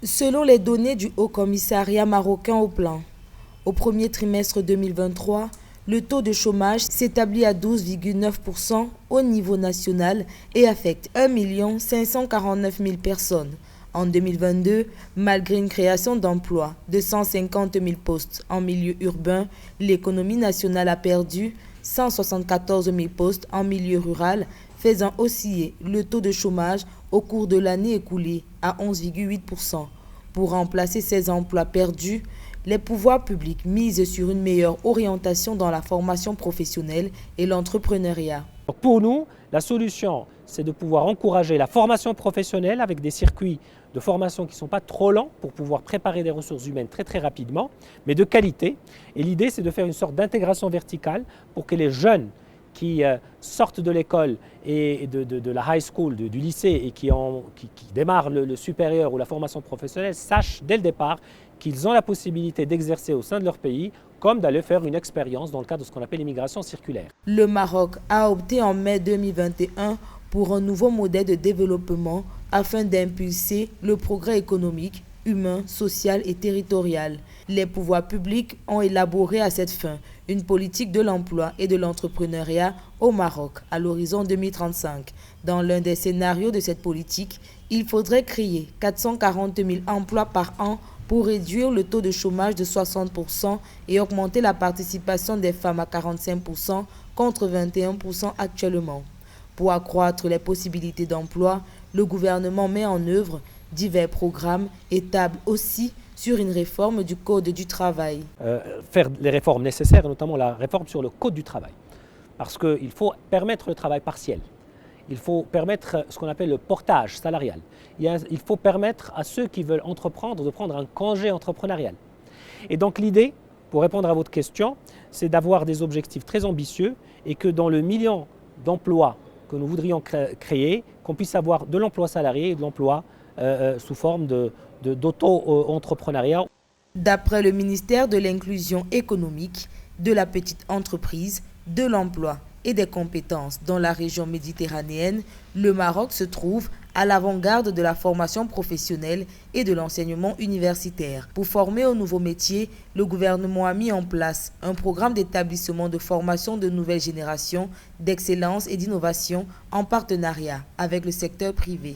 Selon les données du Haut Commissariat marocain au plan, au premier trimestre 2023, le taux de chômage s'établit à 12,9% au niveau national et affecte 1 549 000 personnes. En 2022, malgré une création d'emplois de 150 000 postes en milieu urbain, l'économie nationale a perdu 174 000 postes en milieu rural, faisant osciller le taux de chômage au cours de l'année écoulée à 11,8%. Pour remplacer ces emplois perdus, les pouvoirs publics misent sur une meilleure orientation dans la formation professionnelle et l'entrepreneuriat. Pour nous, la solution, c'est de pouvoir encourager la formation professionnelle avec des circuits de formation qui ne sont pas trop lents pour pouvoir préparer des ressources humaines très rapidement, mais de qualité. Et l'idée, c'est de faire une sorte d'intégration verticale pour que les jeunes qui sortent de l'école et de la high school, du lycée et qui démarrent le supérieur ou la formation professionnelle sachent dès le départ qu'ils ont la possibilité d'exercer au sein de leur pays comme d'aller faire une expérience dans le cadre de ce qu'on appelle l'immigration circulaire. Le Maroc a opté en mai 2021 pour un nouveau modèle de développement afin d'impulser le progrès économique, humain, social et territorial. Les pouvoirs publics ont élaboré à cette fin une politique de l'emploi et de l'entrepreneuriat au Maroc à l'horizon 2035. Dans l'un des scénarios de cette politique, il faudrait créer 440 000 emplois par an pour réduire le taux de chômage de 60% et augmenter la participation des femmes à 45% contre 21% actuellement. Pour accroître les possibilités d'emploi, le gouvernement met en œuvre divers programmes et table aussi sur une réforme du Code du travail. Faire les réformes nécessaires, notamment la réforme sur le Code du travail. Parce qu'il faut permettre le travail partiel. Il faut permettre ce qu'on appelle le portage salarial. Il faut permettre à ceux qui veulent entreprendre de prendre un congé entrepreneurial. Et donc l'idée, pour répondre à votre question, c'est d'avoir des objectifs très ambitieux et que dans le million d'emplois que nous voudrions créer, qu'on puisse avoir de l'emploi salarié et de l'emploi sous forme d'auto-entrepreneuriat. D'après le ministère de l'Inclusion économique, de la petite entreprise, de l'emploi et des compétences dans la région méditerranéenne, le Maroc se trouve à l'avant-garde de la formation professionnelle et de l'enseignement universitaire. Pour former aux nouveaux métiers, le gouvernement a mis en place un programme d'établissement de formation de nouvelle génération, d'excellence et d'innovation en partenariat avec le secteur privé.